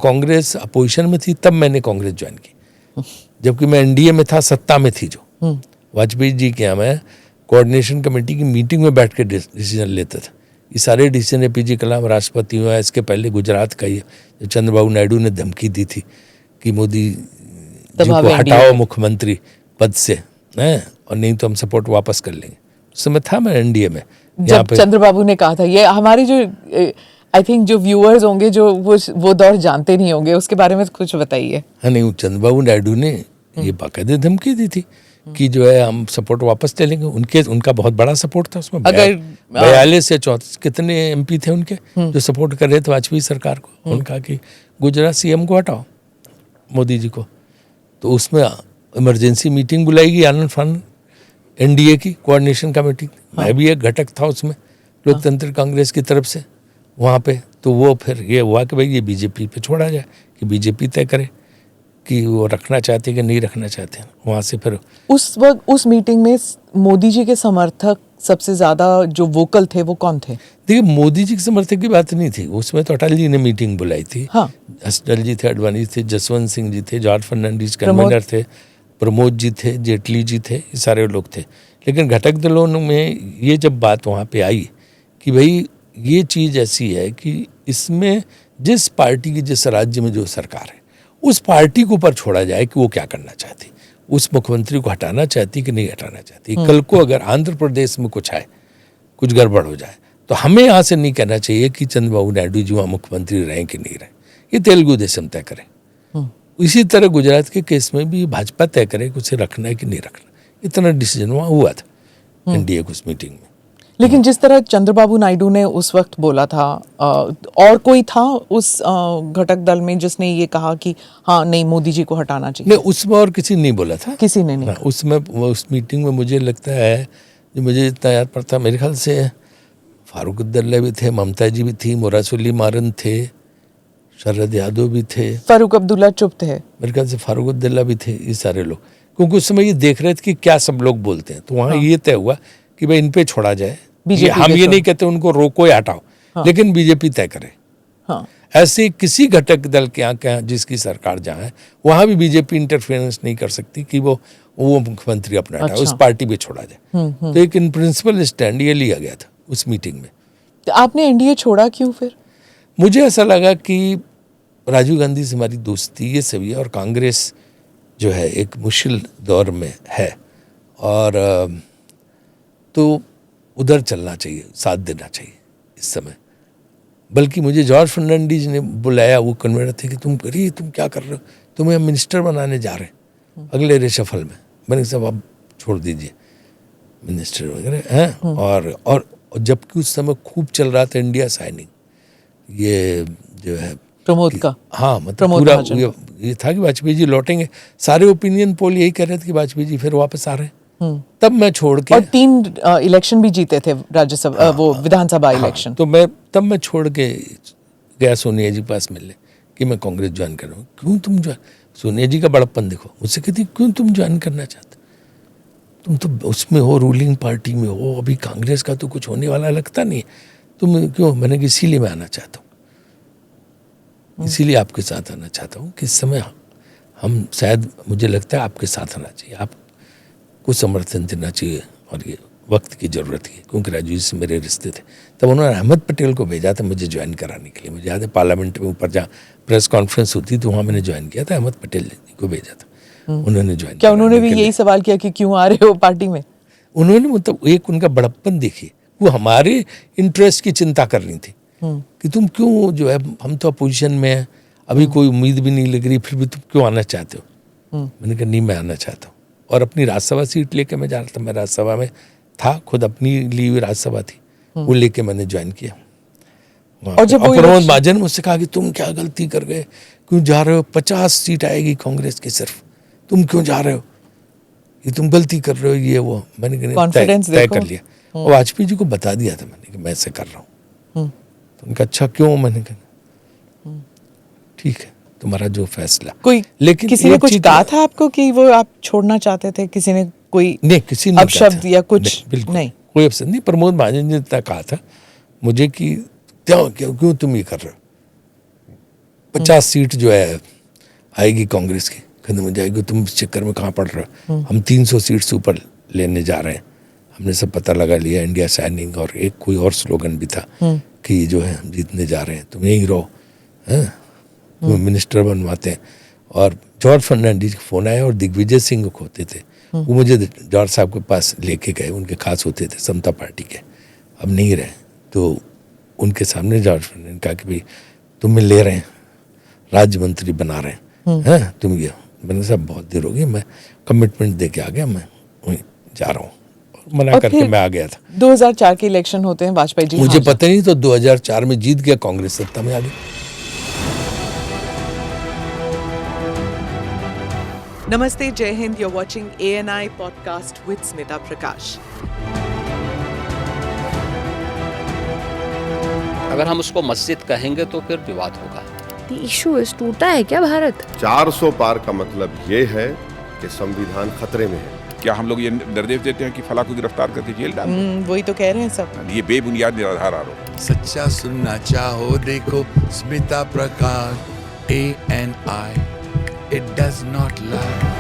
Congress opposition में थी तब मैंने कांग्रेस ज्वाइन की, जबकि मैं एनडीए में था, सत्ता में थी जो। वाजपेयी जी के यहाँ मैं कोऑर्डिनेशन कमेटी की मीटिंग में बैठ के डिसीजन लेता था। ये सारे डिसीजन एपीजे कलाम राष्ट्रपति हुआ, इसके पहले गुजरात का ही जो चंद्रबाबू नायडू ने धमकी दी थी कि मोदी जी को हटाओ मुख्यमंत्री पद से, हैं, और नहीं तो हम सपोर्ट वापस कर लेंगे। उस समय था मैं एनडीए में। जब चंद्रबाबू ने कहा था, ये हमारी जो आई थिंक जो व्यूअर्स होंगे जो वो दौर जानते नहीं होंगे, उसके बारे में कुछ बताइए। हाँ, नहीं, चंद्रबाबू नायडू ने ये बाकायदे धमकी दी थी कि जो है हम सपोर्ट वापस ले लेंगे। उनका बहुत बड़ा सपोर्ट था उसमें। अगर 42 से 34 कितने एमपी थे उनके जो सपोर्ट कर रहे थे वाजपेयी सरकार को। उनका कि गुजरात सीएम को हटाओ मोदी जी को। तो उसमें इमरजेंसी मीटिंग बुलाई गई आनंद फानंद एनडीए की कोऑर्डिनेशन कमेटी। मैं भी एक घटक था उसमें लोकतंत्र कांग्रेस की तरफ से वहाँ पे। तो वो फिर ये हुआ कि भाई ये बीजेपी पे छोड़ा जाए, कि बीजेपी तय करे कि वो रखना चाहते कि नहीं रखना चाहते हैं। वहाँ से फिर उस वक्त उस मीटिंग में मोदी जी के समर्थक सबसे ज्यादा जो वोकल थे वो कौन थे? देखिए, मोदी जी के समर्थक की बात नहीं थी उसमें, तो अटल जी ने मीटिंग बुलाई थी। हाँ, अटल जी थे, अडवाणी थे, जसवंत सिंह जी थे, जॉर्ज फर्नांडिस कन्वीनर थे, प्रमोद जी थे, जेटली जी थे, ये सारे लोग थे। लेकिन घटक दलों में ये जब बात वहाँ पे आई कि भाई ये चीज़ ऐसी है कि इसमें जिस पार्टी की जिस राज्य में जो सरकार है उस पार्टी के ऊपर छोड़ा जाए कि वो क्या करना चाहती, उस मुख्यमंत्री को हटाना चाहती कि नहीं हटाना चाहती। कल को अगर आंध्र प्रदेश में कुछ आए, कुछ गड़बड़ हो जाए, तो हमें यहाँ से नहीं कहना चाहिए कि चंद्रबाबू नायडू जी वहाँ मुख्यमंत्री रहें कि नहीं रहें, ये तेलुगु देशम तय करें। इसी तरह गुजरात के केस में भी भाजपा तय करे कि उसे रखना है कि नहीं रखना। इतना डिसीजन वहाँ हुआ था एनडीए की उस मीटिंग में। लेकिन जिस तरह चंद्रबाबू नायडू ने उस वक्त बोला था, और कोई था उस घटक दल में जिसने ये कहा कि हाँ नहीं मोदी जी को हटाना चाहिए? नहीं, उसमें और किसी नहीं बोला था, किसी ने नहीं। उसमें उस मीटिंग में मुझे लगता है, जो मुझे जितना याद पड़ता, मेरे ख्याल से फारूक अब्दुल्ला भी थे, ममता जी भी थी, मुरासुली मारन थे, शरद यादव भी थे। फारूक अब्दुल्ला चुप थे मेरे ख्याल से, फारूक अब्दुल्ला भी थे, ये सारे लोग, क्योंकि उस समय ये देख रहे थे कि क्या सब लोग बोलते हैं। तो वहाँ ये तय हुआ कि भाई इन पे छोड़ा जाए। हम ये नहीं कहते उनको रोको या हटाओ, लेकिन बीजेपी तय करे। ऐसे किसी घटक दल के यहाँ जिसकी सरकार जहाँ है वहाँ भी बीजेपी इंटरफेरेंस नहीं कर सकती कि वो मुख्यमंत्री अपना हटाए, उस पार्टी पे छोड़ा जाए। तो एक इन प्रिंसिपल स्टैंड ये लिया गया था उस मीटिंग में। तो आपने एनडीए छोड़ा क्यों फिर? मुझे ऐसा लगा कि राजीव गांधी से हमारी दोस्ती ये सभी है, और कांग्रेस जो है एक मुश्किल दौर में है, और तो उधर चलना चाहिए, साथ देना चाहिए इस समय। बल्कि मुझे जॉर्ज फर्नांडिस ने बुलाया, वो कन्वीनर थे, कि तुम करिए, तुम क्या कर रहे हो, तुम्हें हम मिनिस्टर बनाने जा रहे हैं अगले रेशफल में। मैंने सब आप छोड़ दीजिए मिनिस्टर वगैरह हैं। और जबकि उस समय खूब चल रहा था इंडिया साइनिंग, ये जो है प्रमोद का, हाँ, मतलब पूरा ये था कि वाजपेयी जी लौटेंगे। सारे ओपिनियन पोल यही कह रहे थे कि वाजपेयी जी फिर वापस आ रहे हैं। तब मैं छोड़ के, और 3 इलेक्शन भी जीते थे राज्यसभा, वो विधानसभा इलेक्शन। तो तब मैं छोड़ के गया सोनिया जी के पास मिलने कि मैं कांग्रेस ज्वाइन कर रहा हूँ। क्यों तुम ज्वाइन? सोनिया जी का बड़प्पन देखो, मुझसे कहती क्यों तुम ज्वाइन करना चाहते, तुम तो उसमें हो, रूलिंग पार्टी में हो, अभी कांग्रेस का तो कुछ होने वाला लगता नहीं है, तुम क्यों? मैंने कि इसीलिए मैं आना चाहता हूँ, इसीलिए आपके साथ आना चाहता हूँ कि इस समय हम शायद, मुझे लगता है आपके साथ आना चाहिए, आप को समर्थन देना चाहिए, और ये वक्त की ज़रूरत है, क्योंकि राजू जी से मेरे रिश्ते थे। तब उन्होंने अहमद पटेल को भेजा था मुझे ज्वाइन कराने के लिए। मुझे याद है पार्लियामेंट में ऊपर जहाँ प्रेस कॉन्फ्रेंस होती तो वहाँ मैंने ज्वाइन किया था, अहमद पटेल को भेजा था, उन्होंने ज्वाइन। क्या उन्होंने भी यही सवाल किया कि क्यों आ रहे हो पार्टी में? उन्होंने मतलब एक उनका बड़प्पन देखिए, वो हमारे इंटरेस्ट की चिंता कर रही थी कि तुम क्यों जो है, हम तो अपोजिशन में हैं, अभी कोई उम्मीद भी नहीं लग रही, फिर भी तुम क्यों आना चाहते हो? मैंने कहा नहीं, मैं आना चाहता हूँ। और अपनी राज्यसभा सीट लेके मैं जा रहा था, मैं राज्यसभा में था, खुद अपनी ली हुई राज्यसभा थी, वो लेके मैंने ज्वाइन किया। और जब प्रमोद महाजन ने मुझसे कहा कि तुम क्या गलती कर गए, क्यों जा रहे हो, 50 सीट आएगी कांग्रेस की सिर्फ, तुम क्यों जा रहे हो, ये तुम गलती कर रहे हो, ये वो। मैंने तय कर लिया, और वाजपेयी जी को बता दिया था मैंने कि मैं ऐसे कर रहा हूँ। तो उनका अच्छा क्यों? मैंने कहा ठीक है, तुम्हारा जो फैसला। लेकिन किसी ने कुछ कहा था आपको कि वो आप छोड़ना चाहते थे? किसी ने कोई नहीं, किसी ने अपशब्द या कुछ? नहीं, कोई अपशब्द नहीं। प्रमोद महाजन ने कहा था मुझे कि क्यों तुम ये कर रहे हो, 50 सीट जो है आएगी कांग्रेस की, खत्म हो जाएगी। तुम इस चक्कर में कहाँ पड़ रहे हो? हम 300 सीट से ऊपर लेने जा रहे हैं। हमने सब पता लगा लिया, इंडिया शाइनिंग, और एक कोई और स्लोगन भी था कि जो है हम जीतने जा रहे हैं, तुम यहीं रहो, तुम्हें मिनिस्टर बनवाते हैं। और जॉर्ज फर्नांडिस का फोन आया और दिग्विजय सिंह को होते थे, वो मुझे जॉर्ज साहब के पास लेके गए, उनके खास होते थे समता पार्टी के, अब नहीं रहे। तो उनके सामने जॉर्ज फर्नांडिस कहा कि भाई तुम्हें ले रहे हैं, राज्य मंत्री बना रहे हैं, तुम ये। मैंने साहब बहुत देर हो गई, मैं कमिटमेंट दे के आ गया, मैं वहीं जा रहा हूँ, मना करके मैं आ गया था। 2004 के इलेक्शन होते हैं, वाजपेयी जी मुझे पता नहीं, तो 2004 में जीत गया, कांग्रेस सत्ता में आ गई। नमस्ते, जय Hind. you're watching ANI podcast with Smita प्रकाश। अगर हम उसको मस्जिद कहेंगे तो फिर विवाद होगा। इशू टूटा है क्या भारत? 400 पार का मतलब ये है कि संविधान खतरे में है। क्या हम लोग ये निर्देश देते हैं कि फला को गिरफ्तार करके जेल डाल दो? वही तो कह रहे हैं सब। ये बेबुनियाद निराधार आरोप। सच्चा सुनना चाहो देखो स्मिता प्रकाश ANI, it does not lie।